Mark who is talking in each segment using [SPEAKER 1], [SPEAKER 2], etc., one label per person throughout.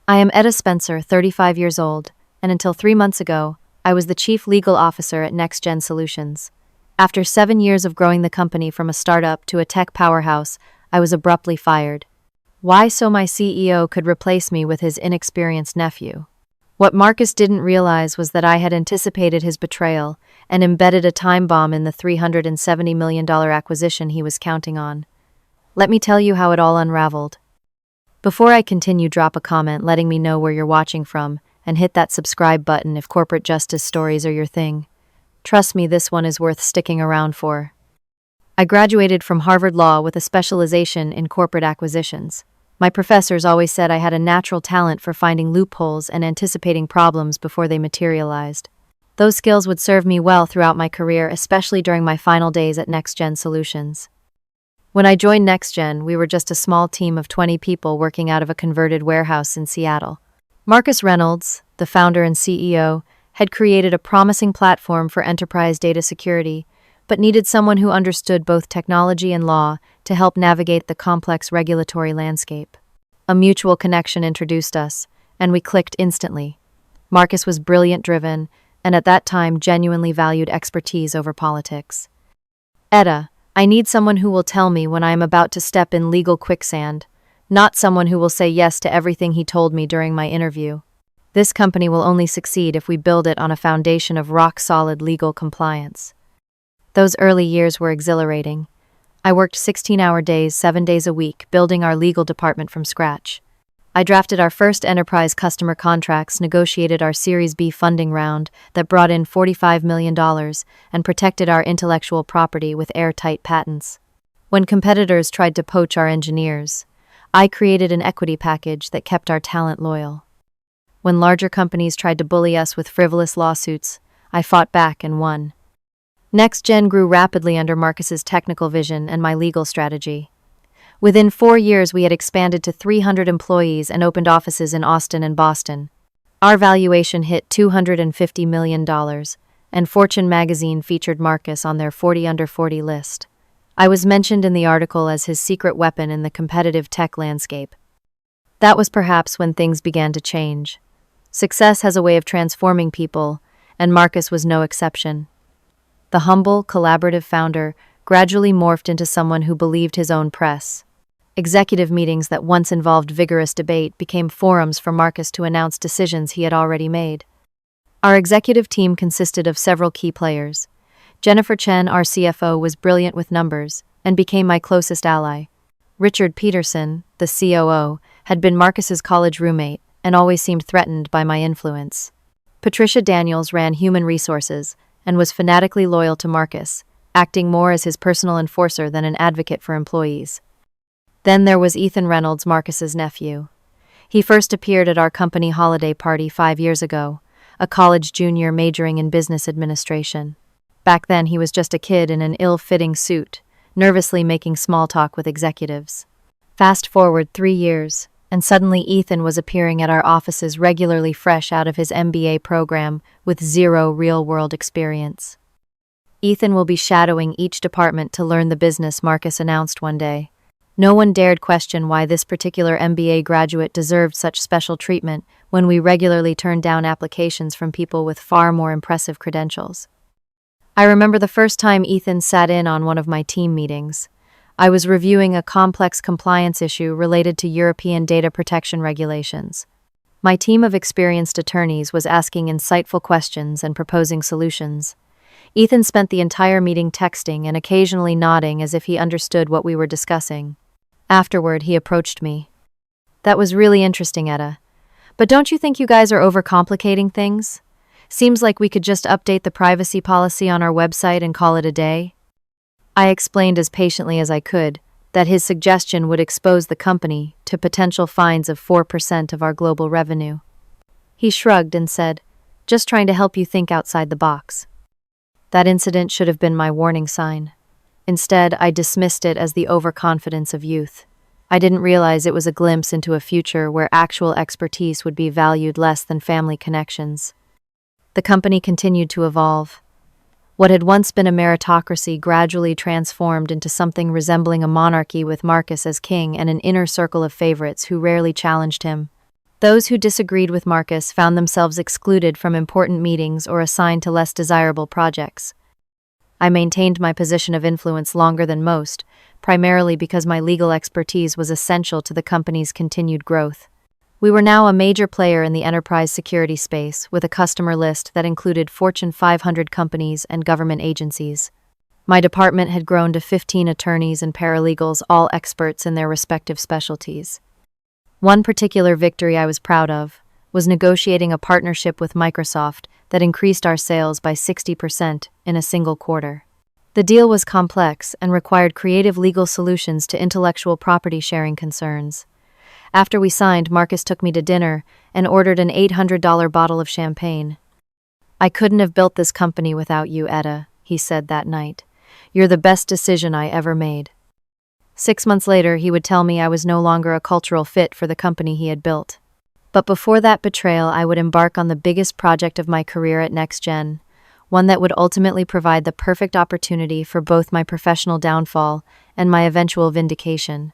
[SPEAKER 1] I am Etta Spencer, 35 years old, and until 3 months ago, I was the Chief Legal Officer at NextGen Solutions. After 7 years of growing the company from a startup to a tech powerhouse, I was abruptly fired. Why? So my CEO could replace me with his inexperienced nephew. What Marcus didn't realize was that I had anticipated his betrayal and embedded a time bomb in the $370 million acquisition he was counting on. Let me tell you how it all unraveled. Before I continue, drop a comment letting me know where you're watching from, and hit that subscribe button if corporate justice stories are your thing. Trust me, this one is worth sticking around for. I graduated from Harvard Law with a specialization in corporate acquisitions. My professors always said I had a natural talent for finding loopholes and anticipating problems before they materialized. Those skills would serve me well throughout my career, especially during my final days at NextGen Solutions. When I joined NextGen, we were just a small team of 20 people working out of a converted warehouse in Seattle. Marcus Reynolds, the founder and CEO, had created a promising platform for enterprise data security, but needed someone who understood both technology and law to help navigate the complex regulatory landscape. A mutual connection introduced us, and we clicked instantly. Marcus was brilliant, driven, and at that time genuinely valued expertise over politics. Etta, I need someone who will tell me when I am about to step in legal quicksand, not someone who will say yes to everything he told me during my interview. This company will only succeed if we build it on a foundation of rock-solid legal compliance. Those early years were exhilarating. I worked 16-hour days, 7 days a week, building our legal department from scratch. I drafted our first enterprise customer contracts, negotiated our Series B funding round that brought in $45 million, and protected our intellectual property with airtight patents. When competitors tried to poach our engineers, I created an equity package that kept our talent loyal. When larger companies tried to bully us with frivolous lawsuits, I fought back and won. NextGen grew rapidly under Marcus's technical vision and my legal strategy. Within 4 years, we had expanded to 300 employees and opened offices in Austin and Boston. Our valuation hit $250 million, and Fortune magazine featured Marcus on their 40 Under 40 list. I was mentioned in the article as his secret weapon in the competitive tech landscape. That was perhaps when things began to change. Success has a way of transforming people, and Marcus was no exception. The humble, collaborative founder gradually morphed into someone who believed his own press. Executive meetings that once involved vigorous debate became forums for Marcus to announce decisions he had already made. Our executive team consisted of several key players. Jennifer Chen, our CFO, was brilliant with numbers and became my closest ally. Richard Peterson, the COO, had been Marcus's college roommate and always seemed threatened by my influence. Patricia Daniels ran human resources and was fanatically loyal to Marcus, acting more as his personal enforcer than an advocate for employees. Then there was Ethan Reynolds, Marcus's nephew. He first appeared at our company holiday party 5 years ago, a college junior majoring in business administration. Back then, he was just a kid in an ill-fitting suit, nervously making small talk with executives. Fast forward 3 years, and suddenly Ethan was appearing at our offices regularly, fresh out of his MBA program with zero real-world experience. Ethan will be shadowing each department to learn the business, Marcus announced one day. No one dared question why this particular MBA graduate deserved such special treatment when we regularly turned down applications from people with far more impressive credentials. I remember the first time Ethan sat in on one of my team meetings. I was reviewing a complex compliance issue related to European data protection regulations. My team of experienced attorneys was asking insightful questions and proposing solutions. Ethan spent the entire meeting texting and occasionally nodding as if he understood what we were discussing. Afterward, he approached me. "That was really interesting, Etta. But don't you think you guys are overcomplicating things? Seems like we could just update the privacy policy on our website and call it a day." I explained as patiently as I could that his suggestion would expose the company to potential fines of 4% of our global revenue. He shrugged and said, "Just trying to help you think outside the box." That incident should have been my warning sign. Instead, I dismissed it as the overconfidence of youth. I didn't realize it was a glimpse into a future where actual expertise would be valued less than family connections. The company continued to evolve. What had once been a meritocracy gradually transformed into something resembling a monarchy with Marcus as king and an inner circle of favorites who rarely challenged him. Those who disagreed with Marcus found themselves excluded from important meetings or assigned to less desirable projects. I maintained my position of influence longer than most, primarily because my legal expertise was essential to the company's continued growth. We were now a major player in the enterprise security space, with a customer list that included Fortune 500 companies and government agencies. My department had grown to 15 attorneys and paralegals, all experts in their respective specialties. One particular victory I was proud of was negotiating a partnership with Microsoft that increased our sales by 60% in a single quarter. The deal was complex and required creative legal solutions to intellectual property sharing concerns. After we signed, Marcus took me to dinner and ordered an $800 bottle of champagne. "I couldn't have built this company without you, Etta," he said that night. "You're the best decision I ever made." 6 months later, he would tell me I was no longer a cultural fit for the company he had built. But before that betrayal, I would embark on the biggest project of my career at NextGen, one that would ultimately provide the perfect opportunity for both my professional downfall and my eventual vindication.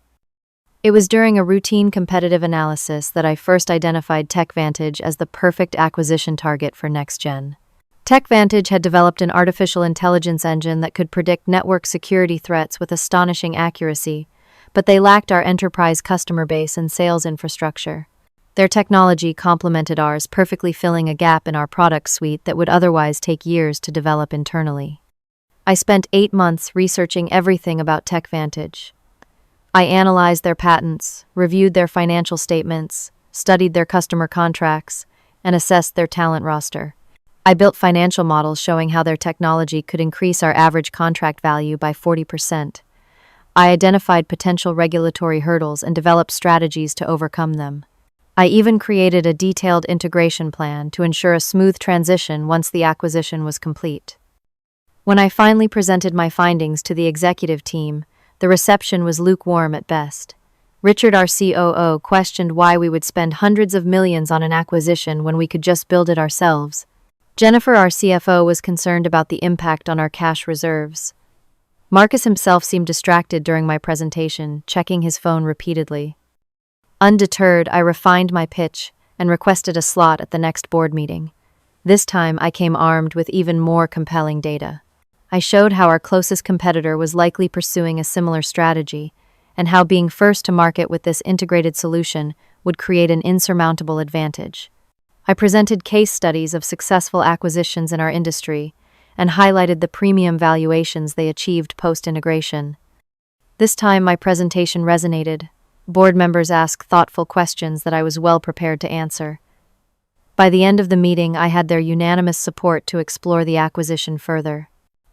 [SPEAKER 1] It was during a routine competitive analysis that I first identified TechVantage as the perfect acquisition target for NextGen. TechVantage had developed an artificial intelligence engine that could predict network security threats with astonishing accuracy, but they lacked our enterprise customer base and sales infrastructure. Their technology complemented ours, perfectly filling a gap in our product suite that would otherwise take years to develop internally. I spent 8 months researching everything about TechVantage. I analyzed their patents, reviewed their financial statements, studied their customer contracts, and assessed their talent roster. I built financial models showing how their technology could increase our average contract value by 40%. I identified potential regulatory hurdles and developed strategies to overcome them. I even created a detailed integration plan to ensure a smooth transition once the acquisition was complete. When I finally presented my findings to the executive team, the reception was lukewarm at best. Richard, our COO, questioned why we would spend hundreds of millions on an acquisition when we could just build it ourselves. Jennifer, our CFO, was concerned about the impact on our cash reserves. Marcus himself seemed distracted during my presentation, checking his phone repeatedly. Undeterred, I refined my pitch and requested a slot at the next board meeting. This time, I came armed with even more compelling data. I showed how our closest competitor was likely pursuing a similar strategy, and how being first to market with this integrated solution would create an insurmountable advantage. I presented case studies of successful acquisitions in our industry and highlighted the premium valuations they achieved post-integration. This time, my presentation resonated. Board members asked thoughtful questions that I was well prepared to answer. By the end of the meeting, I had their unanimous support to explore the acquisition further.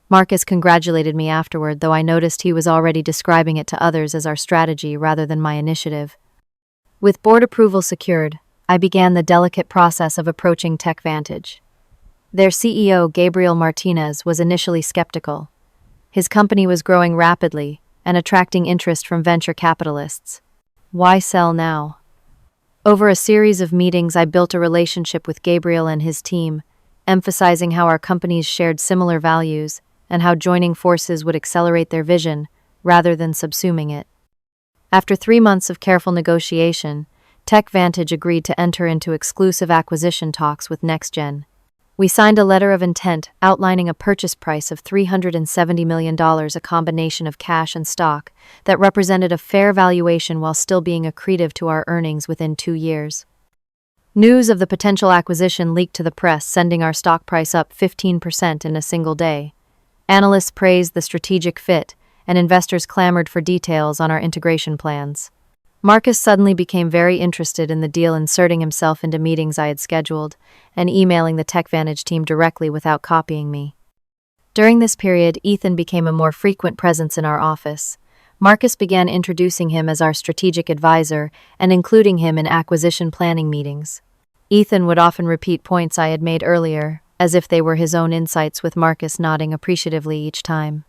[SPEAKER 1] Marcus congratulated me afterward, though I noticed he was already describing it to others as our strategy rather than my initiative. With board approval secured, I began the delicate process of approaching TechVantage. Their CEO, Gabriel Martinez, was initially skeptical. His company was growing rapidly and attracting interest from venture capitalists. Why sell now? Over a series of meetings, I built a relationship with Gabriel and his team, emphasizing how our companies shared similar values and how joining forces would accelerate their vision rather than subsuming it. After 3 months of careful negotiation, TechVantage agreed to enter into exclusive acquisition talks with NextGen. We signed a letter of intent outlining a purchase price of $370 million, a combination of cash and stock, that represented a fair valuation while still being accretive to our earnings within 2 years. News of the potential acquisition leaked to the press, sending our stock price up 15% in a single day. Analysts praised the strategic fit, and investors clamored for details on our integration plans. Marcus suddenly became very interested in the deal, inserting himself into meetings I had scheduled and emailing the TechVantage team directly without copying me. During this period, Ethan became a more frequent presence in our office. Marcus began introducing him as our strategic advisor and including him in acquisition planning meetings. Ethan would often repeat points I had made earlier, as if they were his own insights, with Marcus nodding appreciatively each time.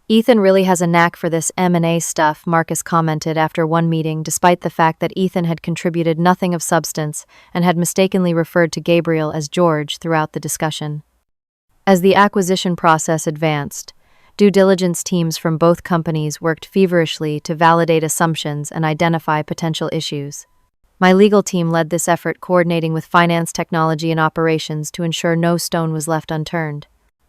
[SPEAKER 1] "Ethan really has a knack for this M&A stuff," Marcus commented after one meeting, despite the fact that Ethan had contributed nothing of substance and had mistakenly referred to Gabriel as George throughout the discussion. As the acquisition process advanced, due diligence teams from both companies worked feverishly to validate assumptions and identify potential issues. My legal team led this effort, coordinating with finance, technology, and operations to ensure no stone was left unturned.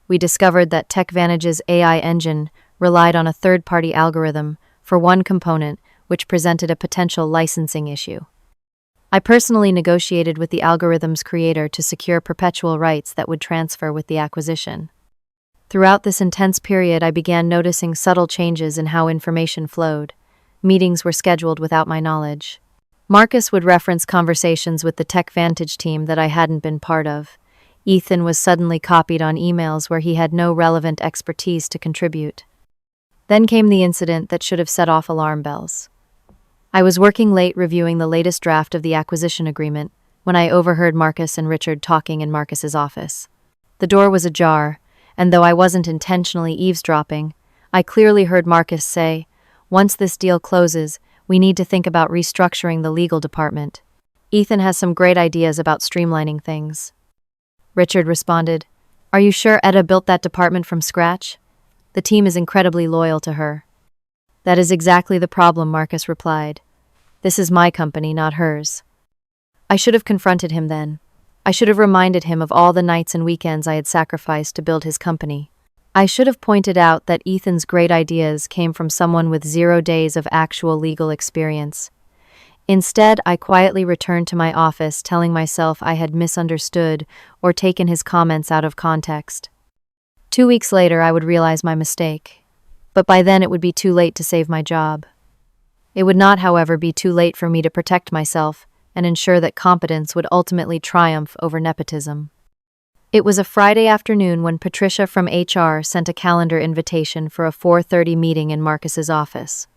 [SPEAKER 1] We discovered that TechVantage's AI engine relied on a third-party algorithm for one component, which presented a potential licensing issue. I personally negotiated with the algorithm's creator to secure perpetual rights that would transfer with the acquisition. Throughout this intense period, I began noticing subtle changes in how information flowed. Meetings were scheduled without my knowledge. Marcus would reference conversations with the TechVantage team that I hadn't been part of. Ethan was suddenly copied on emails where he had no relevant expertise to contribute. Then came the incident that should have set off alarm bells. I was working late reviewing the latest draft of the acquisition agreement when I overheard Marcus and Richard talking in Marcus's office. The door was ajar, and though I wasn't intentionally eavesdropping, I clearly heard Marcus say, "Once this deal closes, we need to think about restructuring the legal department. Ethan has some great ideas about streamlining things." Richard responded, "Are you sure Etta built that department from scratch? The team is incredibly loyal to her." "That is exactly the problem," Marcus replied. "This is my company, not hers." I should have confronted him then. I should have reminded him of all the nights and weekends I had sacrificed to build his company. I should have pointed out that Ethan's great ideas came from someone with 0 days of actual legal experience. Instead, I quietly returned to my office, telling myself I had misunderstood or taken his comments out of context. 2 weeks later, I would realize my mistake. But by then, it would be too late to save my job. It would not, however, be too late for me to protect myself and ensure that competence would ultimately triumph over nepotism. It was a Friday afternoon when Patricia from HR sent a calendar invitation for a 4:30 meeting in Marcus's office.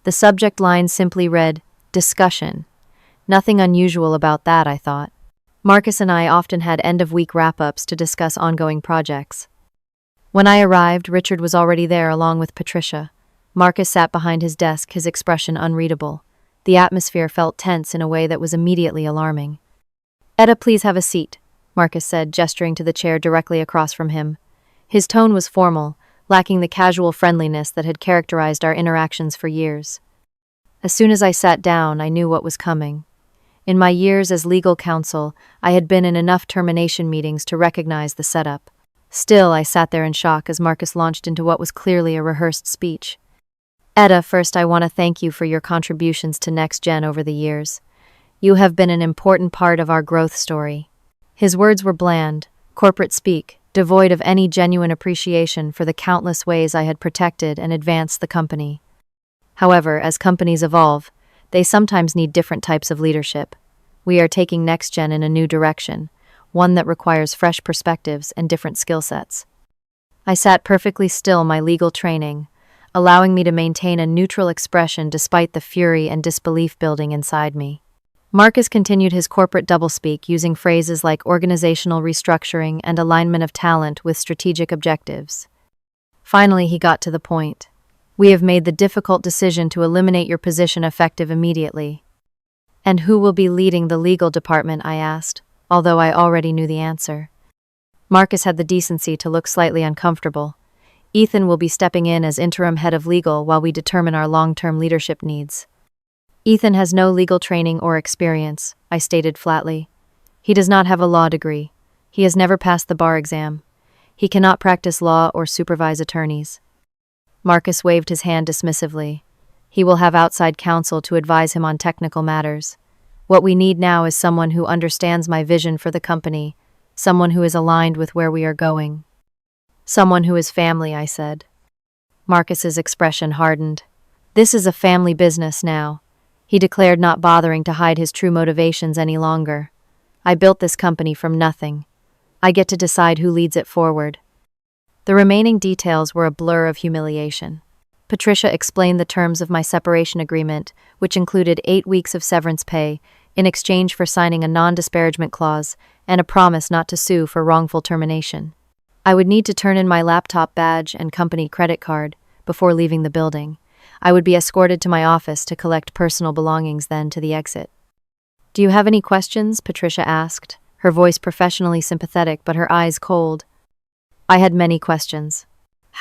[SPEAKER 1] The subject line simply read, "Discussion." Nothing unusual about that, I thought. Marcus and I often had end-of-week wrap-ups to discuss ongoing projects. When I arrived, Richard was already there along with Patricia. Marcus sat behind his desk, his expression unreadable. The atmosphere felt tense in a way that was immediately alarming. "Etta, please have a seat," Marcus said, gesturing to the chair directly across from him. His tone was formal, lacking the casual friendliness that had characterized our interactions for years. As soon as I sat down, I knew what was coming. In my years as legal counsel, I had been in enough termination meetings to recognize the setup. Still, I sat there in shock as Marcus launched into what was clearly a rehearsed speech. "Etta, first I want to thank you for your contributions to NextGen over the years. You have been an important part of our growth story." His words were bland, corporate speak, devoid of any genuine appreciation for the countless ways I had protected and advanced the company. However, as companies evolve, they sometimes need different types of leadership. We are taking NextGen in a new direction, one that requires fresh perspectives and different skill sets. I sat perfectly still, my legal training, allowing me to maintain a neutral expression despite the fury and disbelief building inside me. Marcus continued his corporate doublespeak, using phrases like organizational restructuring and alignment of talent with strategic objectives. Finally, he got to the point. "We have made the difficult decision to eliminate your position effective immediately." "And who will be leading the legal department?" I asked, although I already knew the answer. Marcus had the decency to look slightly uncomfortable. "Ethan will be stepping in as interim head of legal while we determine our long-term leadership needs." "Ethan has no legal training or experience," I stated flatly. "He does not have a law degree. He has never passed the bar exam. He cannot practice law or supervise attorneys." Marcus waved his hand dismissively. "He will have outside counsel to advise him on technical matters. What we need now is someone who understands my vision for the company, someone who is aligned with where we are going." "Someone who is family," I said. Marcus's expression hardened. "This is a family business now," he declared, not bothering to hide his true motivations any longer. "I built this company from nothing. I get to decide who leads it forward." The remaining details were a blur of humiliation. Patricia explained the terms of my separation agreement, which included 8 weeks of severance pay, in exchange for signing a non-disparagement clause and a promise not to sue for wrongful termination. I would need to turn in my laptop badge and company credit card before leaving the building. I would be escorted to my office to collect personal belongings, then to the exit. "Do you have any questions?" Patricia asked, her voice professionally sympathetic but her eyes cold. I had many questions.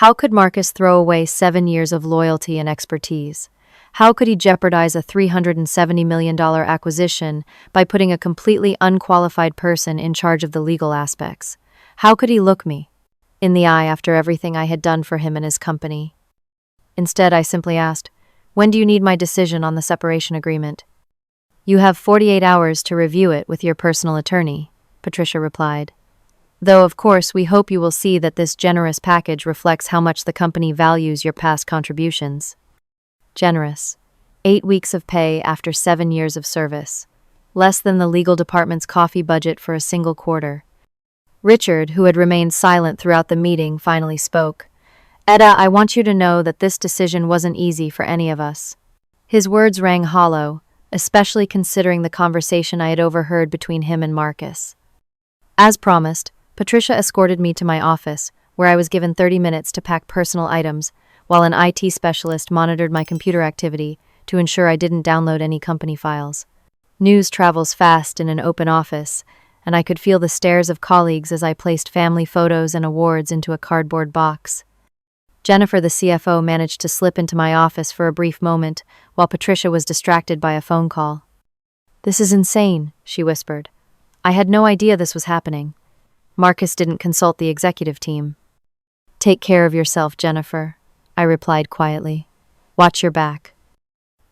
[SPEAKER 1] How could Marcus throw away 7 years of loyalty and expertise? How could he jeopardize a $370 million acquisition by putting a completely unqualified person in charge of the legal aspects? How could he look me in the eye after everything I had done for him and his company? Instead, I simply asked, "When do you need my decision on the separation agreement?" "You have 48 hours to review it with your personal attorney," Patricia replied. "Though, of course, we hope you will see that this generous package reflects how much the company values your past contributions." Generous. 8 weeks of pay after 7 years of service. Less than the legal department's coffee budget for a single quarter. Richard, who had remained silent throughout the meeting, finally spoke. "Etta, I want you to know that this decision wasn't easy for any of us." His words rang hollow, especially considering the conversation I had overheard between him and Marcus. As promised, Patricia escorted me to my office, where I was given 30 minutes to pack personal items, while an IT specialist monitored my computer activity to ensure I didn't download any company files. News travels fast in an open office, and I could feel the stares of colleagues as I placed family photos and awards into a cardboard box. Jennifer, the CFO, managed to slip into my office for a brief moment, while Patricia was distracted by a phone call. "This is insane," she whispered. "I had no idea this was happening. Marcus didn't consult the executive team." "Take care of yourself, Jennifer," I replied quietly. "Watch your back."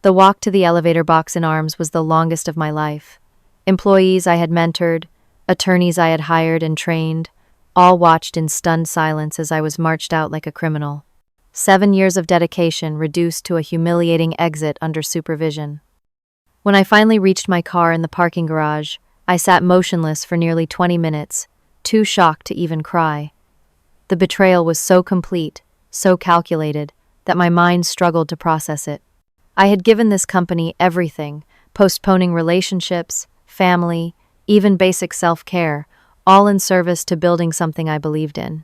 [SPEAKER 1] The walk to the elevator box in arms was the longest of my life. Employees I had mentored, attorneys I had hired and trained, all watched in stunned silence as I was marched out like a criminal. 7 years of dedication reduced to a humiliating exit under supervision. When I finally reached my car in the parking garage, I sat motionless for nearly 20 minutes, too shocked to even cry. The betrayal was so complete, so calculated, that my mind struggled to process it. I had given this company everything, postponing relationships, family, even basic self-care, all in service to building something I believed in.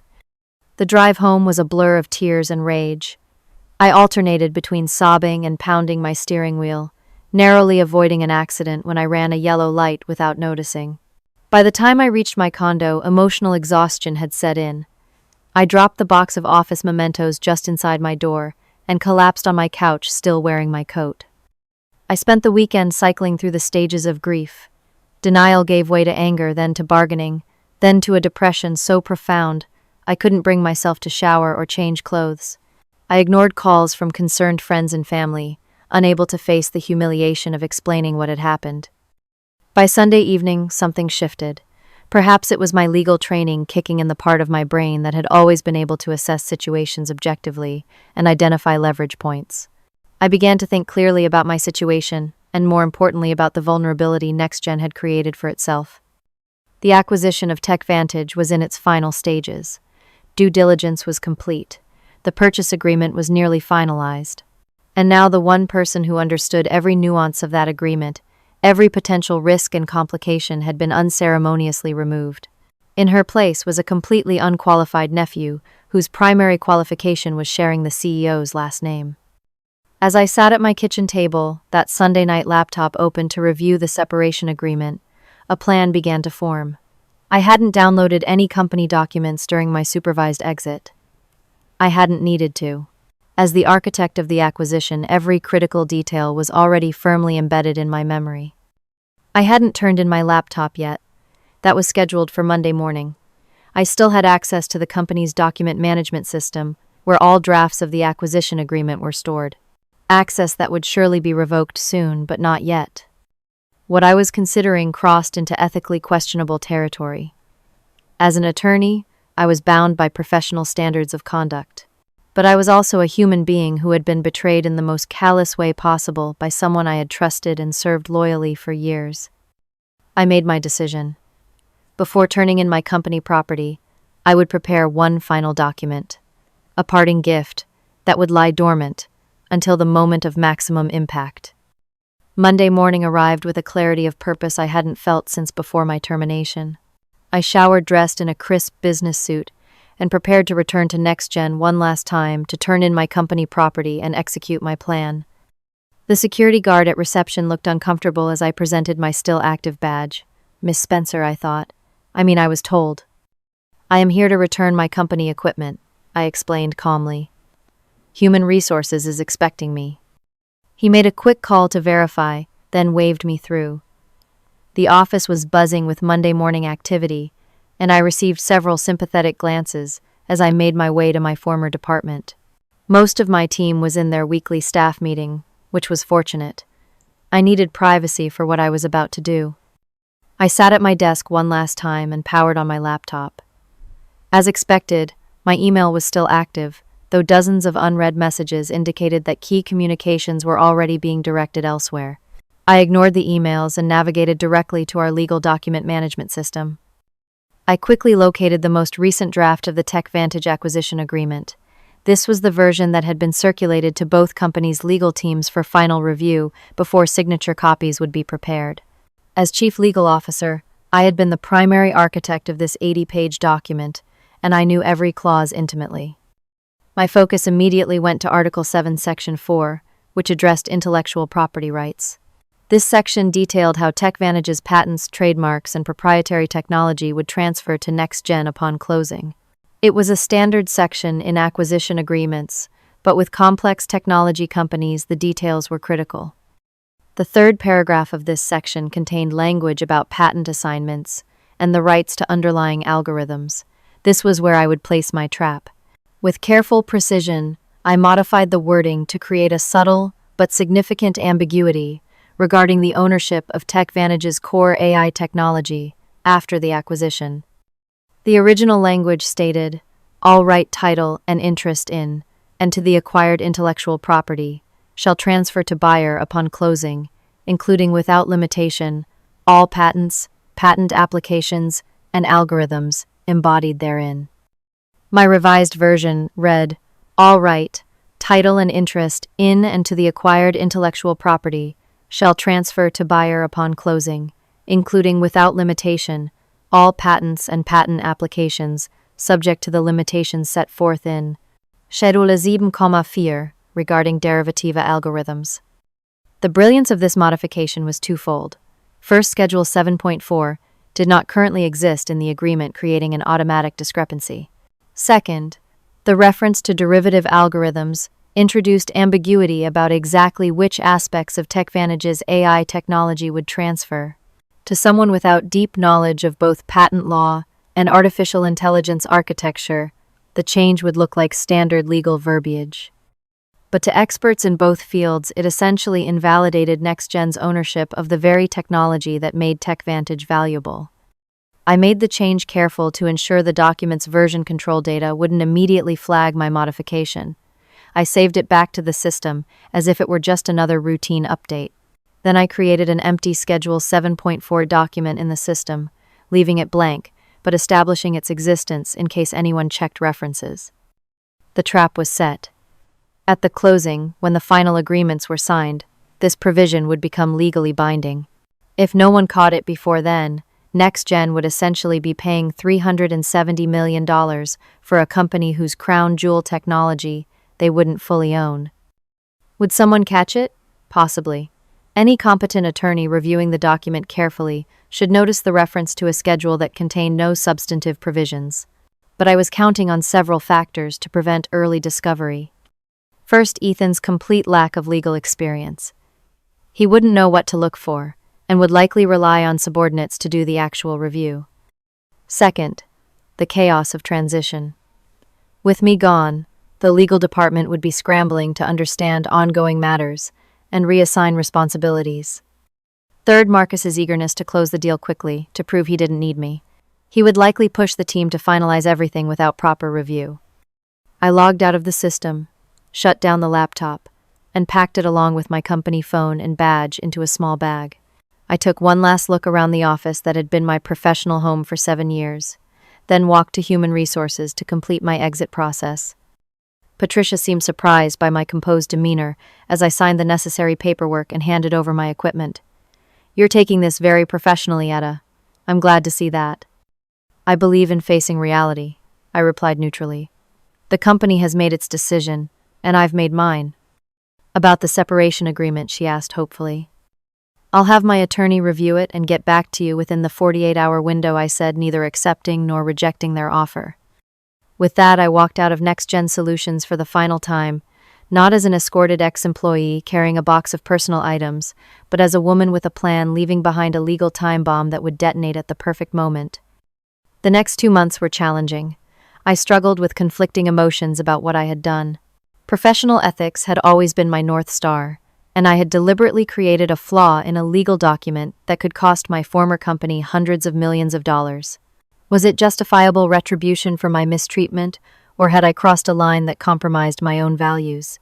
[SPEAKER 1] The drive home was a blur of tears and rage. I alternated between sobbing and pounding my steering wheel, narrowly avoiding an accident when I ran a yellow light without noticing. By the time I reached my condo, emotional exhaustion had set in. I dropped the box of office mementos just inside my door and collapsed on my couch, still wearing my coat. I spent the weekend cycling through the stages of grief. Denial gave way to anger, then to bargaining, then to a depression so profound I couldn't bring myself to shower or change clothes. I ignored calls from concerned friends and family, unable to face the humiliation of explaining what had happened. By Sunday evening, something shifted. Perhaps it was my legal training kicking in the part of my brain that had always been able to assess situations objectively and identify leverage points. I began to think clearly about my situation, and more importantly about the vulnerability NextGen had created for itself. The acquisition of TechVantage was in its final stages. Due diligence was complete. The purchase agreement was nearly finalized. And now the one person who understood every nuance of that agreement, every potential risk and complication, had been unceremoniously removed. In her place was a completely unqualified nephew, whose primary qualification was sharing the CEO's last name. As I sat at my kitchen table, that Sunday night laptop open to review the separation agreement, a plan began to form. I hadn't downloaded any company documents during my supervised exit. I hadn't needed to. As the architect of the acquisition, every critical detail was already firmly embedded in my memory. I hadn't turned in my laptop yet. That was scheduled for Monday morning. I still had access to the company's document management system, where all drafts of the acquisition agreement were stored. Access that would surely be revoked soon, but not yet. What I was considering crossed into ethically questionable territory. As an attorney, I was bound by professional standards of conduct. But I was also a human being who had been betrayed in the most callous way possible by someone I had trusted and served loyally for years. I made my decision. Before turning in my company property, I would prepare one final document, a parting gift that would lie dormant until the moment of maximum impact. Monday morning arrived with a clarity of purpose I hadn't felt since before my termination. I showered dressed in a crisp business suit and prepared to return to NextGen one last time to turn in my company property and execute my plan. The security guard at reception looked uncomfortable as I presented my still active badge. "Miss Spencer," I thought. I was told. "I am here to return my company equipment," I explained calmly. "Human Resources is expecting me." He made a quick call to verify, then waved me through. The office was buzzing with Monday morning activity, and I received several sympathetic glances as I made my way to my former department. Most of my team was in their weekly staff meeting, which was fortunate. I needed privacy for what I was about to do. I sat at my desk one last time and powered on my laptop. As expected, my email was still active, though dozens of unread messages indicated that key communications were already being directed elsewhere. I ignored the emails and navigated directly to our legal document management system. I quickly located the most recent draft of the TechVantage acquisition agreement. This was the version that had been circulated to both companies' legal teams for final review before signature copies would be prepared. As Chief Legal Officer, I had been the primary architect of this 80-page document, and I knew every clause intimately. My focus immediately went to Article 7, Section 4, which addressed intellectual property rights. This section detailed how TechVantage's patents, trademarks, and proprietary technology would transfer to NextGen upon closing. It was a standard section in acquisition agreements, but with complex technology companies, the details were critical. The third paragraph of this section contained language about patent assignments and the rights to underlying algorithms. This was where I would place my trap. With careful precision, I modified the wording to create a subtle but significant ambiguity regarding the ownership of TechVantage's core AI technology after the acquisition. The original language stated, "All right, title, and interest in, and to the acquired intellectual property, shall transfer to buyer upon closing, including without limitation, all patents, patent applications, and algorithms embodied therein." My revised version read, "All right, title and interest in and to the acquired intellectual property shall transfer to buyer upon closing, including without limitation, all patents and patent applications subject to the limitations set forth in Schedule 7,4 regarding derivative algorithms." The brilliance of this modification was twofold. First, Schedule 7.4 did not currently exist in the agreement, creating an automatic discrepancy. Second, the reference to derivative algorithms introduced ambiguity about exactly which aspects of TechVantage's AI technology would transfer. To someone without deep knowledge of both patent law and artificial intelligence architecture, the change would look like standard legal verbiage. But to experts in both fields, it essentially invalidated NextGen's ownership of the very technology that made TechVantage valuable. I made the change careful to ensure the document's version control data wouldn't immediately flag my modification. I saved it back to the system as if it were just another routine update. Then I created an empty Schedule 7.4 document in the system, leaving it blank, but establishing its existence in case anyone checked references. The trap was set. At the closing, when the final agreements were signed, this provision would become legally binding. If no one caught it before then, NextGen would essentially be paying $370 million for a company whose crown jewel technology they wouldn't fully own. Would someone catch it? Possibly. Any competent attorney reviewing the document carefully should notice the reference to a schedule that contained no substantive provisions. But I was counting on several factors to prevent early discovery. First, Ethan's complete lack of legal experience. He wouldn't know what to look for, and would likely rely on subordinates to do the actual review. Second, the chaos of transition. With me gone, the legal department would be scrambling to understand ongoing matters and reassign responsibilities. Third, Marcus's eagerness to close the deal quickly to prove he didn't need me. He would likely push the team to finalize everything without proper review. I logged out of the system, shut down the laptop, and packed it along with my company phone and badge into a small bag. I took one last look around the office that had been my professional home for 7 years, then walked to Human Resources to complete my exit process. Patricia seemed surprised by my composed demeanor as I signed the necessary paperwork and handed over my equipment. "You're taking this very professionally, Etta. I'm glad to see that." "I believe in facing reality," I replied neutrally. "The company has made its decision, and I've made mine." "About the separation agreement," she asked hopefully. "I'll have my attorney review it and get back to you within the 48-hour window," I said, neither accepting nor rejecting their offer. With that, I walked out of NextGen Solutions for the final time, Not as an escorted ex-employee carrying a box of personal items, but as a woman with a plan leaving behind a legal time bomb that would detonate at the perfect moment. The next 2 months were challenging. I struggled with conflicting emotions about what I had done. Professional ethics had always been my North Star, and I had deliberately created a flaw in a legal document that could cost my former company hundreds of millions of dollars. Was it justifiable retribution for my mistreatment, or had I crossed a line that compromised my own values?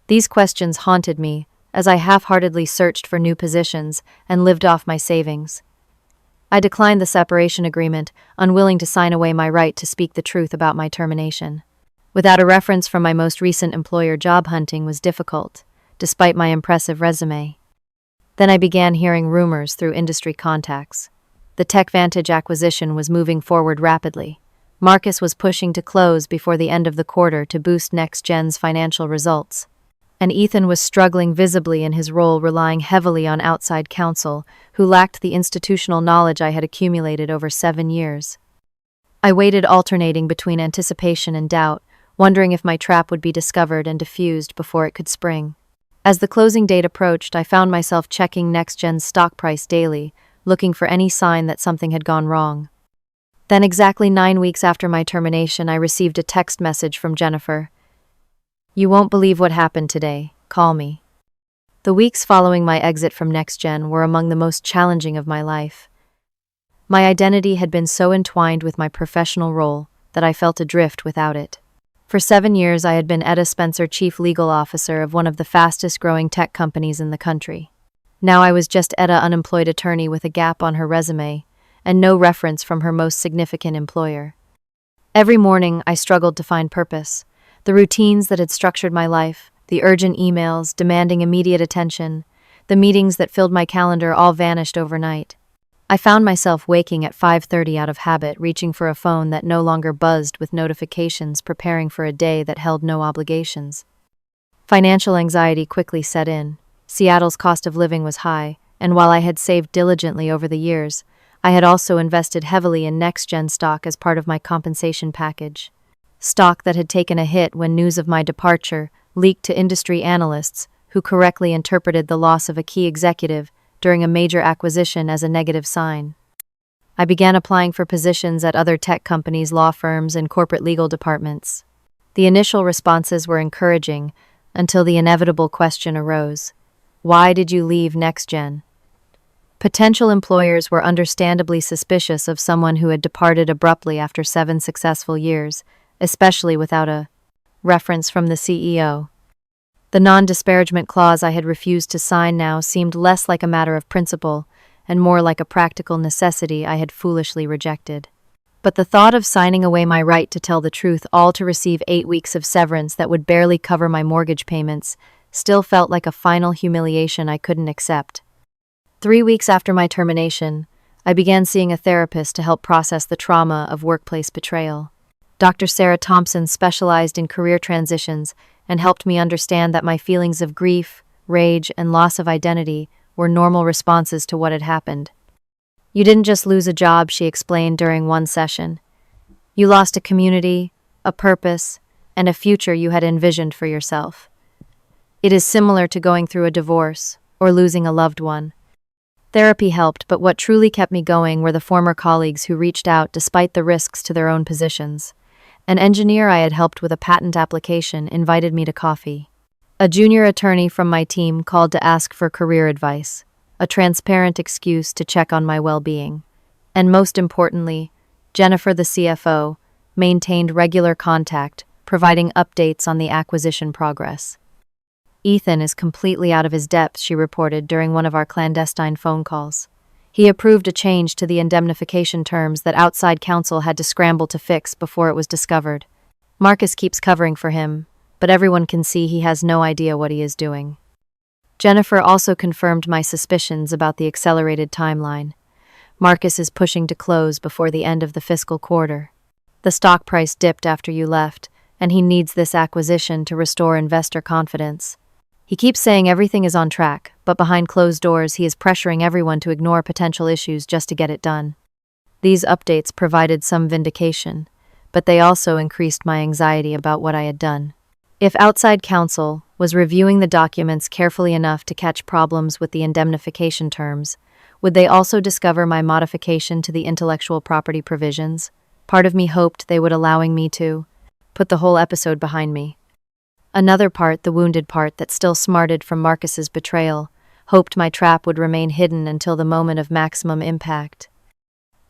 [SPEAKER 1] These questions haunted me as I half-heartedly searched for new positions and lived off my savings. I declined the separation agreement, unwilling to sign away my right to speak the truth about my termination. Without a reference from my most recent employer, job hunting was difficult, despite my impressive resume. Then I began hearing rumors through industry contacts. The TechVantage acquisition was moving forward rapidly. Marcus was pushing to close before the end of the quarter to boost NextGen's financial results. And Ethan was struggling visibly in his role, relying heavily on outside counsel, who lacked the institutional knowledge I had accumulated over 7 years. I waited, alternating between anticipation and doubt, wondering if my trap would be discovered and diffused before it could spring. As the closing date approached, I found myself checking NextGen's stock price daily, looking for any sign that something had gone wrong. Then, exactly 9 weeks after my termination, I received a text message from Jennifer. "You won't believe what happened today. Call me." The weeks following my exit from NextGen were among the most challenging of my life. My identity had been so entwined with my professional role that I felt adrift without it. For 7 years, I had been Etta Spencer, chief legal officer of one of the fastest-growing tech companies in the country. Now I was just Etta, unemployed attorney with a gap on her resume, and no reference from her most significant employer. Every morning, I struggled to find purpose. The routines that had structured my life, the urgent emails demanding immediate attention, the meetings that filled my calendar all vanished overnight. I found myself waking at 5:30 out of habit, reaching for a phone that no longer buzzed with notifications, preparing for a day that held no obligations. Financial anxiety quickly set in. Seattle's cost of living was high, and while I had saved diligently over the years, I had also invested heavily in NextGen stock as part of my compensation package. Stock that had taken a hit when news of my departure leaked to industry analysts, who correctly interpreted the loss of a key executive during a major acquisition as a negative sign. I began applying for positions at other tech companies, law firms, and corporate legal departments. The initial responses were encouraging until the inevitable question arose. Why did you leave NextGen? Potential employers were understandably suspicious of someone who had departed abruptly after 7 successful years, especially without a reference from the CEO. The non-disparagement clause I had refused to sign now seemed less like a matter of principle and more like a practical necessity I had foolishly rejected. But the thought of signing away my right to tell the truth, all to receive 8 weeks of severance that would barely cover my mortgage payments, still felt like a final humiliation I couldn't accept. 3 weeks after my termination, I began seeing a therapist to help process the trauma of workplace betrayal. Dr. Sarah Thompson specialized in career transitions and helped me understand that my feelings of grief, rage, and loss of identity were normal responses to what had happened. "You didn't just lose a job," she explained during one session. "You lost a community, a purpose, and a future you had envisioned for yourself. It is similar to going through a divorce or losing a loved one." Therapy helped, but what truly kept me going were the former colleagues who reached out despite the risks to their own positions. An engineer I had helped with a patent application invited me to coffee. A junior attorney from my team called to ask for career advice, a transparent excuse to check on my well-being. And most importantly, Jennifer, the CFO, maintained regular contact, providing updates on the acquisition progress. "Ethan is completely out of his depth," she reported during one of our clandestine phone calls. "He approved a change to the indemnification terms that outside counsel had to scramble to fix before it was discovered. Marcus keeps covering for him, but everyone can see he has no idea what he is doing." Jennifer also confirmed my suspicions about the accelerated timeline. Marcus is pushing to close before the end of the fiscal quarter. The stock price dipped after you left, and he needs this acquisition to restore investor confidence. He keeps saying everything is on track, but behind closed doors he is pressuring everyone to ignore potential issues just to get it done. These updates provided some vindication, but they also increased my anxiety about what I had done. If outside counsel was reviewing the documents carefully enough to catch problems with the indemnification terms, would they also discover my modification to the intellectual property provisions? Part of me hoped they would allowing me to put the whole episode behind me. Another part, the wounded part that still smarted from Marcus's betrayal, hoped my trap would remain hidden until the moment of maximum impact.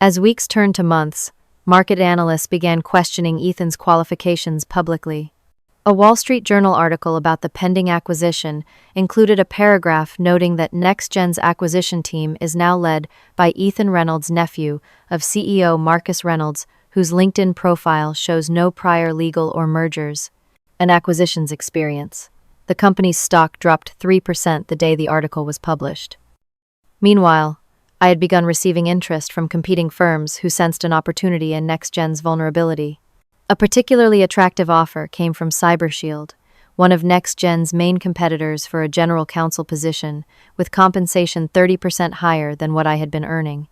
[SPEAKER 1] As weeks turned to months, market analysts began questioning Ethan's qualifications publicly. A Wall Street Journal article about the pending acquisition included a paragraph noting that NextGen's acquisition team is now led by Ethan Reynolds' nephew of CEO Marcus Reynolds, whose LinkedIn profile shows no prior legal or mergers and acquisitions experience. The company's stock dropped 3% the day the article was published. Meanwhile, I had begun receiving interest from competing firms who sensed an opportunity in NextGen's vulnerability. A particularly attractive offer came from CyberShield, one of NextGen's main competitors for a general counsel position, with compensation 30% higher than what I had been earning.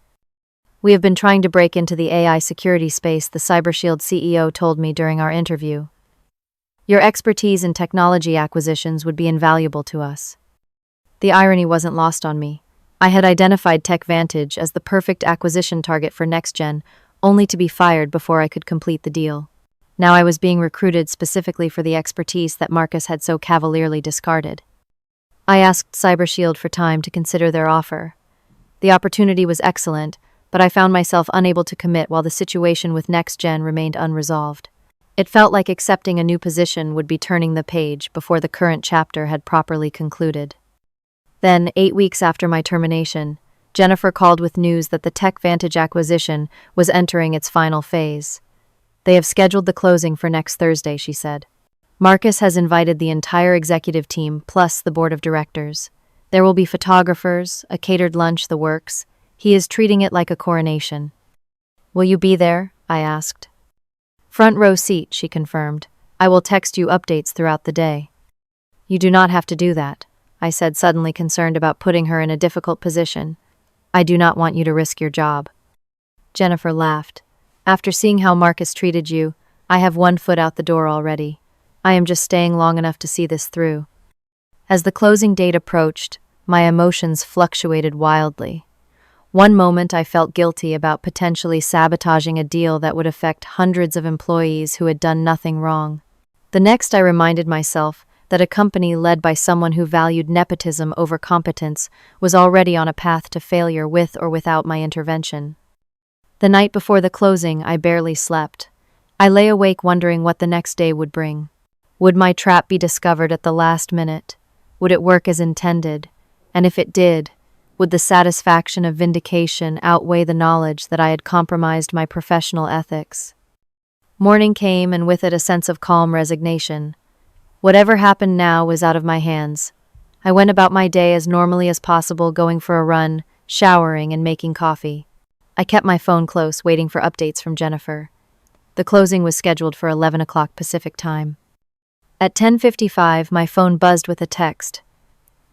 [SPEAKER 1] "We have been trying to break into the AI security space," the CyberShield CEO told me during our interview. "Your expertise in technology acquisitions would be invaluable to us." The irony wasn't lost on me. I had identified TechVantage as the perfect acquisition target for NextGen, only to be fired before I could complete the deal. Now I was being recruited specifically for the expertise that Marcus had so cavalierly discarded. I asked CyberShield for time to consider their offer. The opportunity was excellent, but I found myself unable to commit while the situation with NextGen remained unresolved. It felt like accepting a new position would be turning the page before the current chapter had properly concluded. Then, 8 weeks after my termination, Jennifer called with news that the TechVantage acquisition was entering its final phase. "They have scheduled the closing for next Thursday," she said. "Marcus has invited the entire executive team plus the board of directors. There will be photographers, a catered lunch, the works. He is treating it like a coronation." "Will you be there?" I asked. "Front row seat," she confirmed. "I will text you updates throughout the day." "You do not have to do that," I said, suddenly concerned about putting her in a difficult position. "I do not want you to risk your job." Jennifer laughed. "After seeing how Marcus treated you, I have one foot out the door already. I am just staying long enough to see this through." As the closing date approached, my emotions fluctuated wildly. One moment I felt guilty about potentially sabotaging a deal that would affect hundreds of employees who had done nothing wrong. The next I reminded myself that a company led by someone who valued nepotism over competence was already on a path to failure with or without my intervention. The night before the closing, I barely slept. I lay awake wondering what the next day would bring. Would my trap be discovered at the last minute? Would it work as intended? And if it did, would the satisfaction of vindication outweigh the knowledge that I had compromised my professional ethics? Morning came, and with it a sense of calm resignation. Whatever happened now was out of my hands. I went about my day as normally as possible, going for a run, showering, and making coffee. I kept my phone close, waiting for updates from Jennifer. The closing was scheduled for 11 o'clock Pacific time. At 10:55, my phone buzzed with a text.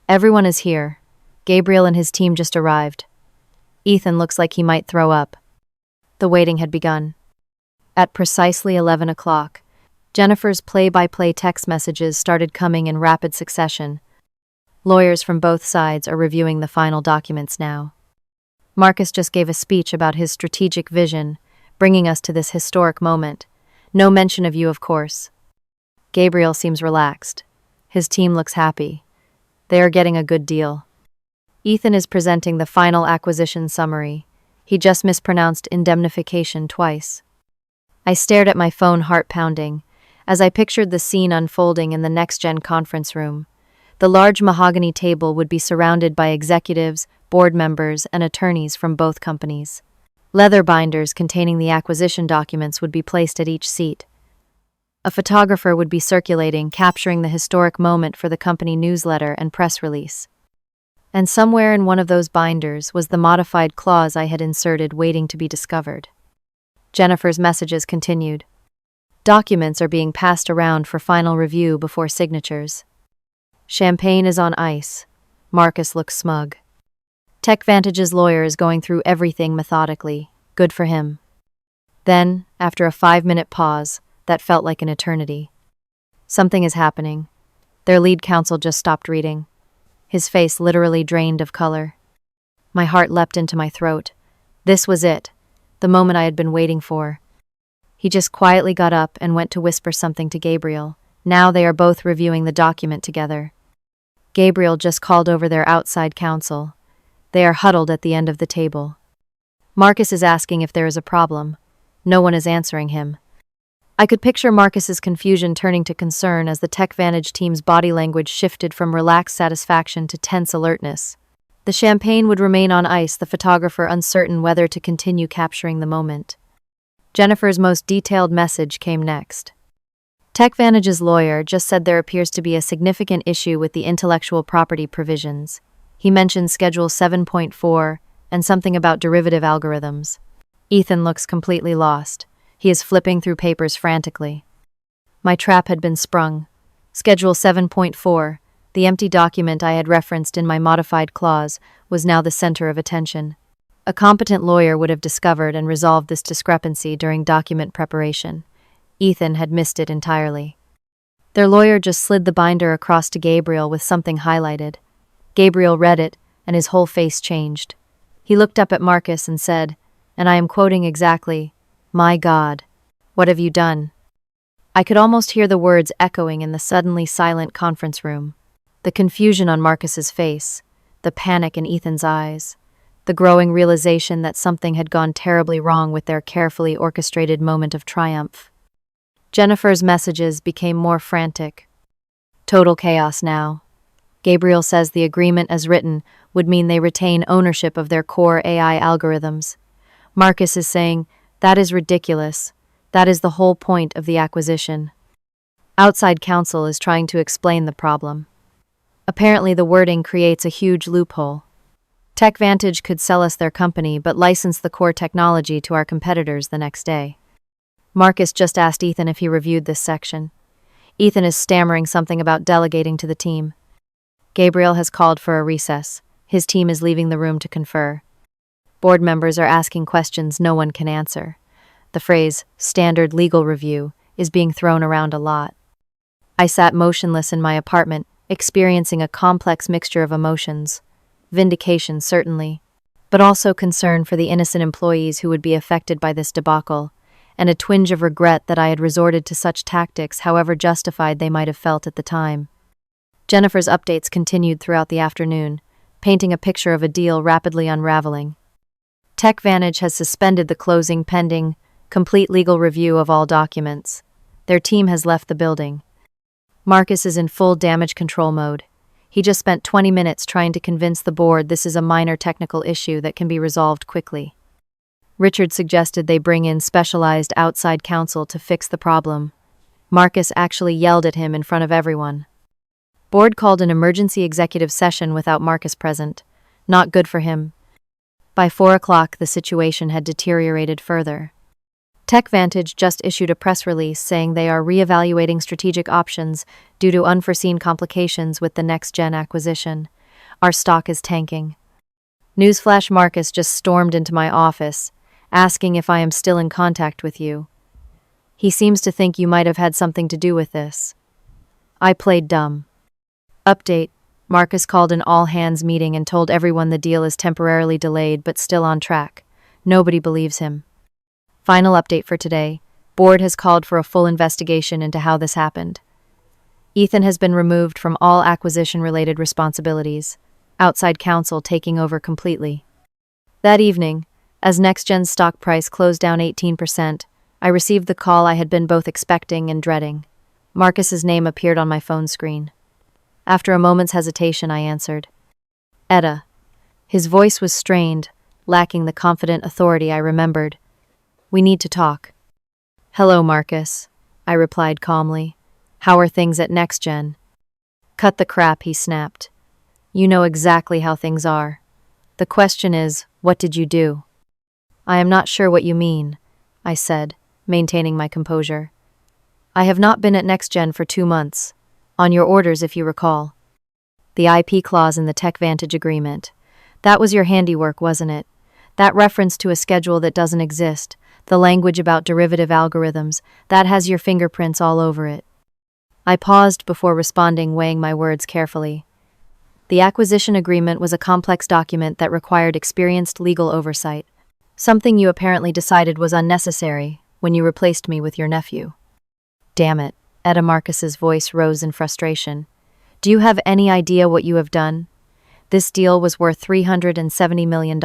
[SPEAKER 1] "Everyone is here. Gabriel and his team just arrived. Ethan looks like he might throw up." The waiting had begun. At precisely 11 o'clock, Jennifer's play-by-play text messages started coming in rapid succession. Lawyers from both sides are reviewing the final documents now. Marcus just gave a speech about his strategic vision, bringing us to this historic moment. No mention of you, of course. Gabriel seems relaxed. His team looks happy. They are getting a good deal. Ethan is presenting the final acquisition summary. He just mispronounced indemnification twice. I stared at my phone, heart pounding, as I pictured the scene unfolding in the NextGen conference room. The large mahogany table would be surrounded by executives, board members, and attorneys from both companies. Leather binders containing the acquisition documents would be placed at each seat. A photographer would be circulating, capturing the historic moment for the company newsletter and press release. And somewhere in one of those binders was the modified clause I had inserted, waiting to be discovered. Jennifer's messages continued. Documents are being passed around for final review before signatures. Champagne is on ice. Marcus looks smug. TechVantage's lawyer is going through everything methodically. Good for him. Then, after a 5-minute pause, that felt like an eternity. Something is happening. Their lead counsel just stopped reading. His face literally drained of color. My heart leapt into my throat. This was it, the moment I had been waiting for. He just quietly got up and went to whisper something to Gabriel. Now they are both reviewing the document together. Gabriel just called over their outside counsel. They are huddled at the end of the table. Marcus is asking if there is a problem. No one is answering him. I could picture Marcus's confusion turning to concern as the TechVantage team's body language shifted from relaxed satisfaction to tense alertness. The champagne would remain on ice, the photographer uncertain whether to continue capturing the moment. Jennifer's most detailed message came next. TechVantage's lawyer just said there appears to be a significant issue with the intellectual property provisions. He mentioned Schedule 7.4 and something about derivative algorithms. Ethan looks completely lost. He is flipping through papers frantically. My trap had been sprung. Schedule 7.4, the empty document I had referenced in my modified clause, was now the center of attention. A competent lawyer would have discovered and resolved this discrepancy during document preparation. Ethan had missed it entirely. Their lawyer just slid the binder across to Gabriel with something highlighted. Gabriel read it, and his whole face changed. He looked up at Marcus and said, and I am quoting exactly, "My God, what have you done?" I could almost hear the words echoing in the suddenly silent conference room. The confusion on Marcus's face, the panic in Ethan's eyes, the growing realization that something had gone terribly wrong with their carefully orchestrated moment of triumph. Jennifer's messages became more frantic. Total chaos now. Gabriel says the agreement as written would mean they retain ownership of their core AI algorithms. Marcus is saying, that is ridiculous. That is the whole point of the acquisition. Outside counsel is trying to explain the problem. Apparently the wording creates a huge loophole. TechVantage could sell us their company but license the core technology to our competitors the next day. Marcus just asked Ethan if he reviewed this section. Ethan is stammering something about delegating to the team. Gabriel has called for a recess. His team is leaving the room to confer. Board members are asking questions no one can answer. The phrase, standard legal review, is being thrown around a lot. I sat motionless in my apartment, experiencing a complex mixture of emotions. Vindication, certainly, but also concern for the innocent employees who would be affected by this debacle, and a twinge of regret that I had resorted to such tactics, however justified they might have felt at the time. Jennifer's updates continued throughout the afternoon, painting a picture of a deal rapidly unraveling. TechVantage has suspended the closing pending complete legal review of all documents. Their team has left the building. Marcus is in full damage control mode. He just spent 20 minutes trying to convince the board this is a minor technical issue that can be resolved quickly. Richard suggested they bring in specialized outside counsel to fix the problem. Marcus actually yelled at him in front of everyone. Board called an emergency executive session without Marcus present. Not good for him. By 4 o'clock, the situation had deteriorated further. TechVantage just issued a press release saying they are reevaluating strategic options due to unforeseen complications with the next-gen acquisition. Our stock is tanking. Newsflash: Marcus just stormed into my office, asking if I am still in contact with you. He seems to think you might have had something to do with this. I played dumb. Update: Marcus called an all-hands meeting and told everyone the deal is temporarily delayed but still on track. Nobody believes him. Final update for today: Board has called for a full investigation into how this happened. Ethan has been removed from all acquisition-related responsibilities, outside counsel taking over completely. That evening, as NextGen's stock price closed down 18%, I received the call I had been both expecting and dreading. Marcus's name appeared on my phone screen. After a moment's hesitation, I answered. Etta. His voice was strained, lacking the confident authority I remembered. We need to talk. Hello, Marcus, I replied calmly. How are things at NextGen? Cut the crap, he snapped. You know exactly how things are. The question is, what did you do? I am not sure what you mean, I said, maintaining my composure. I have not been at NextGen for 2 months. On your orders, if you recall. The IP clause in the TechVantage agreement. That was your handiwork, wasn't it? That reference to a schedule that doesn't exist, the language about derivative algorithms, that has your fingerprints all over it. I paused before responding, weighing my words carefully. The acquisition agreement was a complex document that required experienced legal oversight, something you apparently decided was unnecessary when you replaced me with your nephew. Damn it, Etta Marcus's voice rose in frustration. Do you have any idea what you have done? This deal was worth $370 million.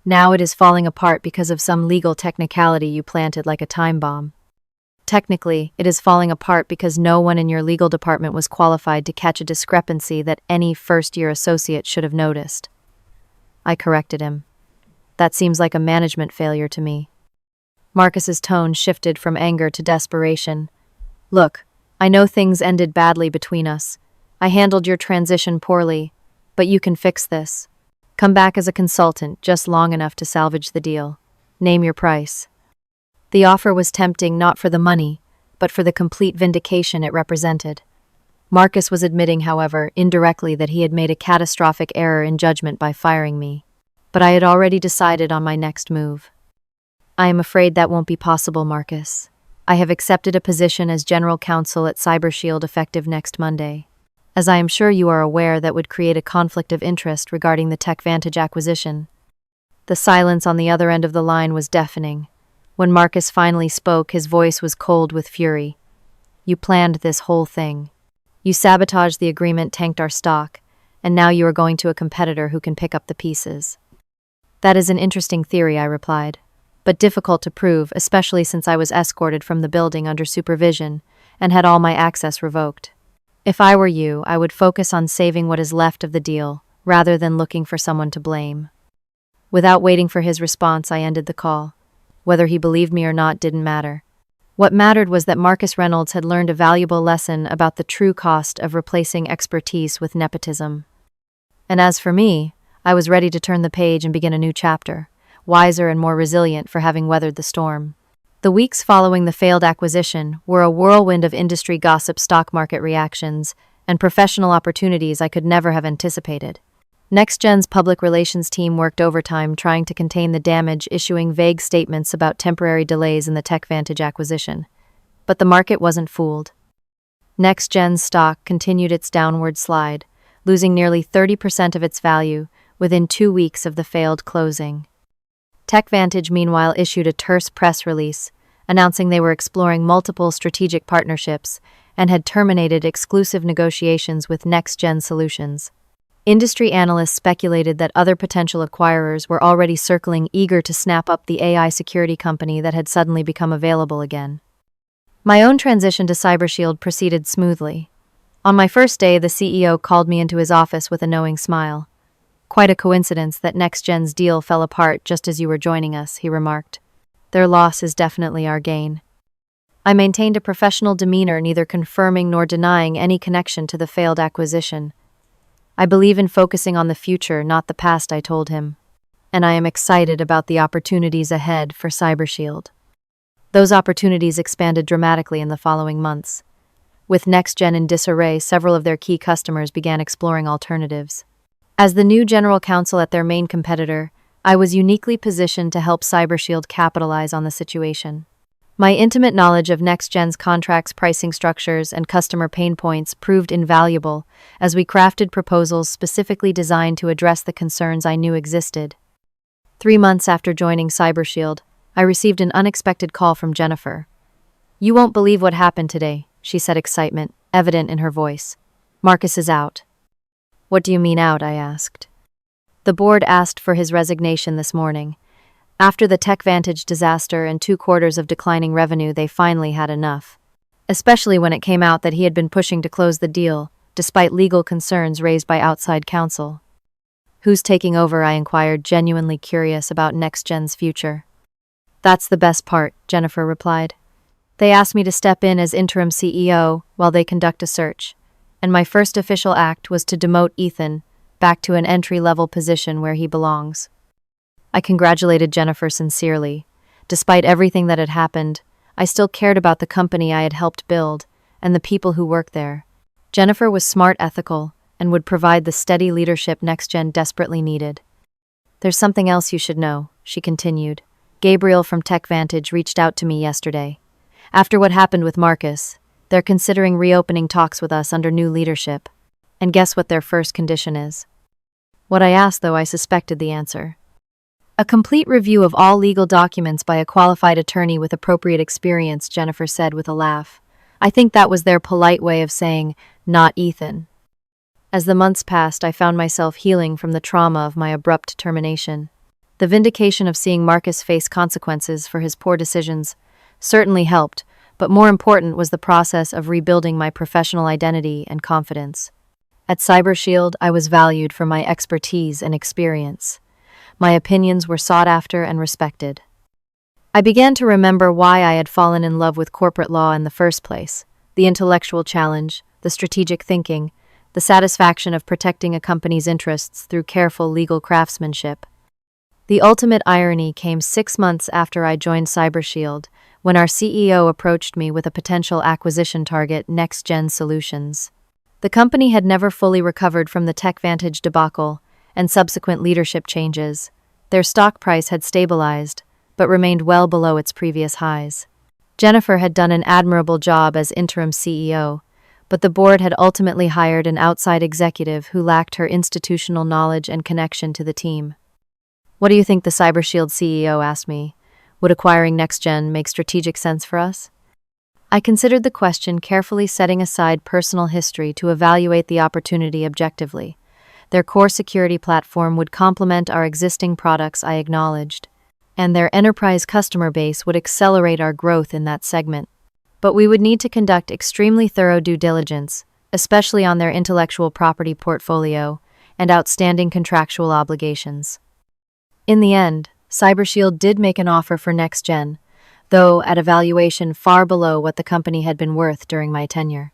[SPEAKER 1] Now it is falling apart because of some legal technicality you planted like a time bomb. Technically, it is falling apart because no one in your legal department was qualified to catch a discrepancy that any first-year associate should have noticed. I corrected him. That seems like a management failure to me. Marcus's tone shifted from anger to desperation. Look, I know things ended badly between us. I handled your transition poorly, but you can fix this. Come back as a consultant just long enough to salvage the deal. Name your price. The offer was tempting not for the money, but for the complete vindication it represented. Marcus was admitting, however, indirectly that he had made a catastrophic error in judgment by firing me. But I had already decided on my next move. I am afraid that won't be possible, Marcus. I have accepted a position as general counsel at CyberShield effective next Monday. As I am sure you are aware, that would create a conflict of interest regarding the TechVantage acquisition. The silence on the other end of the line was deafening. When Marcus finally spoke, his voice was cold with fury. You planned this whole thing. You sabotaged the agreement, tanked our stock, and now you are going to a competitor who can pick up the pieces. That is an interesting theory, I replied, but difficult to prove, especially since I was escorted from the building under supervision and had all my access revoked. If I were you, I would focus on saving what is left of the deal, rather than looking for someone to blame. Without waiting for his response, I ended the call. Whether he believed me or not didn't matter. What mattered was that Marcus Reynolds had learned a valuable lesson about the true cost of replacing expertise with nepotism. And as for me, I was ready to turn the page and begin a new chapter, wiser and more resilient for having weathered the storm. The weeks following the failed acquisition were a whirlwind of industry gossip, stock market reactions, and professional opportunities I could never have anticipated. NextGen's public relations team worked overtime trying to contain the damage, issuing vague statements about temporary delays in the TechVantage acquisition. But the market wasn't fooled. NextGen's stock continued its downward slide, losing nearly 30% of its value within 2 weeks of the failed closing. TechVantage, meanwhile, issued a terse press release, announcing they were exploring multiple strategic partnerships and had terminated exclusive negotiations with NextGen Solutions. Industry analysts speculated that other potential acquirers were already circling, eager to snap up the AI security company that had suddenly become available again. My own transition to CyberShield proceeded smoothly. On my first day, the CEO called me into his office with a knowing smile. Quite a coincidence that NextGen's deal fell apart just as you were joining us, he remarked. Their loss is definitely our gain. I maintained a professional demeanor, neither confirming nor denying any connection to the failed acquisition. I believe in focusing on the future, not the past, I told him. And I am excited about the opportunities ahead for CyberShield. Those opportunities expanded dramatically in the following months. With NextGen in disarray, several of their key customers began exploring alternatives. As the new general counsel at their main competitor, I was uniquely positioned to help CyberShield capitalize on the situation. My intimate knowledge of NextGen's contracts, pricing structures, and customer pain points proved invaluable as we crafted proposals specifically designed to address the concerns I knew existed. 3 months after joining CyberShield, I received an unexpected call from Jennifer. You won't believe what happened today, she said, excitement evident in her voice. Marcus is out. What do you mean out? I asked. The board asked for his resignation this morning. After the TechVantage disaster and 2 quarters of declining revenue, they finally had enough. Especially when it came out that he had been pushing to close the deal, despite legal concerns raised by outside counsel. Who's taking over? I inquired, genuinely curious about NextGen's future. That's the best part, Jennifer replied. They asked me to step in as interim CEO while they conduct a search, and my first official act was to demote Ethan back to an entry-level position where he belongs. I congratulated Jennifer sincerely. Despite everything that had happened, I still cared about the company I had helped build and the people who worked there. Jennifer was smart, ethical, and would provide the steady leadership NextGen desperately needed. There's something else you should know, she continued. Gabriel from TechVantage reached out to me yesterday. After what happened with Marcus, They're considering reopening talks with us under new leadership. And guess what their first condition is? What I asked, though I suspected the answer. A complete review of all legal documents by a qualified attorney with appropriate experience, Jennifer said with a laugh. I think that was their polite way of saying, not Ethan. As the months passed, I found myself healing from the trauma of my abrupt termination. The vindication of seeing Marcus face consequences for his poor decisions certainly helped, but more important was the process of rebuilding my professional identity and confidence. At CyberShield, I was valued for my expertise and experience. My opinions were sought after and respected. I began to remember why I had fallen in love with corporate law in the first place: the intellectual challenge, the strategic thinking, the satisfaction of protecting a company's interests through careful legal craftsmanship. The ultimate irony came 6 months after I joined CyberShield, when our CEO approached me with a potential acquisition target, Next Gen Solutions. The company had never fully recovered from the TechVantage debacle and subsequent leadership changes. Their stock price had stabilized, but remained well below its previous highs. Jennifer had done an admirable job as interim CEO, but the board had ultimately hired an outside executive who lacked her institutional knowledge and connection to the team. What do you think, the CyberShield CEO asked me? Would acquiring NextGen make strategic sense for us? I considered the question, carefully setting aside personal history to evaluate the opportunity objectively. Their core security platform would complement our existing products, I acknowledged, and their enterprise customer base would accelerate our growth in that segment. But we would need to conduct extremely thorough due diligence, especially on their intellectual property portfolio and outstanding contractual obligations. In the end, CyberShield did make an offer for NextGen, though at a valuation far below what the company had been worth during my tenure.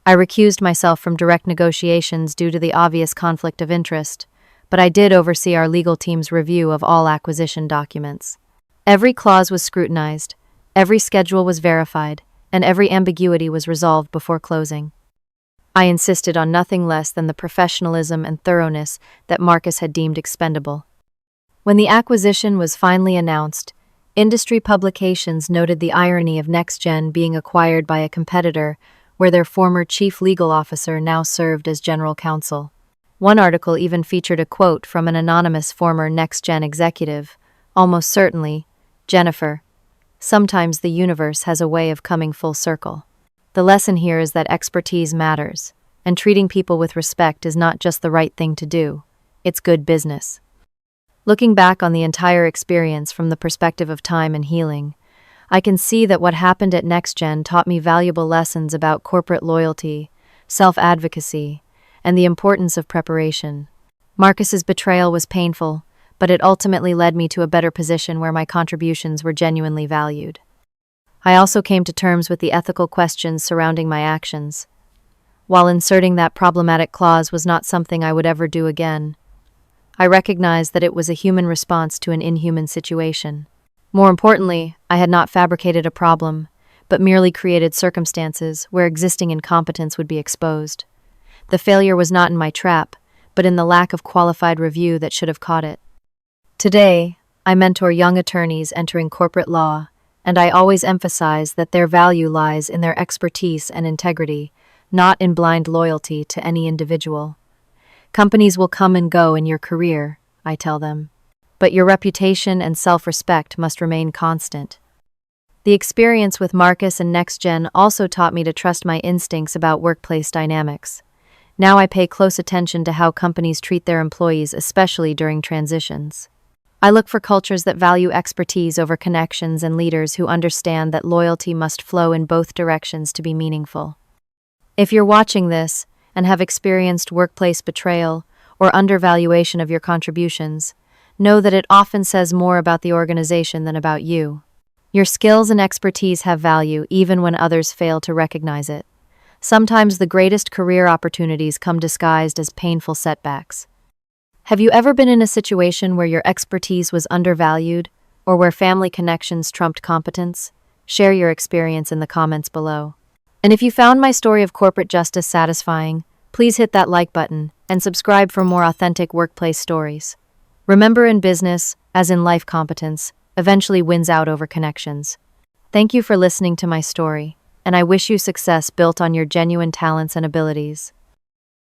[SPEAKER 1] I recused myself from direct negotiations due to the obvious conflict of interest, but I did oversee our legal team's review of all acquisition documents. Every clause was scrutinized, every schedule was verified, and every ambiguity was resolved before closing. I insisted on nothing less than the professionalism and thoroughness that Marcus had deemed expendable. When the acquisition was finally announced, industry publications noted the irony of NextGen being acquired by a competitor where their former chief legal officer now served as general counsel. One article even featured a quote from an anonymous former NextGen executive: "Almost certainly, Jennifer, sometimes the universe has a way of coming full circle." The lesson here is that expertise matters, and treating people with respect is not just the right thing to do, it's good business. Looking back on the entire experience from the perspective of time and healing, I can see that what happened at NextGen taught me valuable lessons about corporate loyalty, self-advocacy, and the importance of preparation. Marcus's betrayal was painful, but it ultimately led me to a better position where my contributions were genuinely valued. I also came to terms with the ethical questions surrounding my actions. While inserting that problematic clause was not something I would ever do again, I recognized that it was a human response to an inhuman situation. More importantly, I had not fabricated a problem, but merely created circumstances where existing incompetence would be exposed. The failure was not in my trap, but in the lack of qualified review that should have caught it. Today, I mentor young attorneys entering corporate law, and I always emphasize that their value lies in their expertise and integrity, not in blind loyalty to any individual. Companies will come and go in your career, I tell them, but your reputation and self-respect must remain constant. The experience with Marcus and NextGen also taught me to trust my instincts about workplace dynamics. Now I pay close attention to how companies treat their employees, especially during transitions. I look for cultures that value expertise over connections and leaders who understand that loyalty must flow in both directions to be meaningful. If you're watching this and have experienced workplace betrayal or undervaluation of your contributions, know that it often says more about the organization than about you. Your skills and expertise have value even when others fail to recognize it. Sometimes the greatest career opportunities come disguised as painful setbacks. Have you ever been in a situation where your expertise was undervalued or where family connections trumped competence? Share your experience in the comments below. And if you found my story of corporate justice satisfying, please hit that like button and subscribe for more authentic workplace stories. Remember, in business, as in life, competence eventually wins out over connections. Thank you for listening to my story, and I wish you success built on your genuine talents and abilities.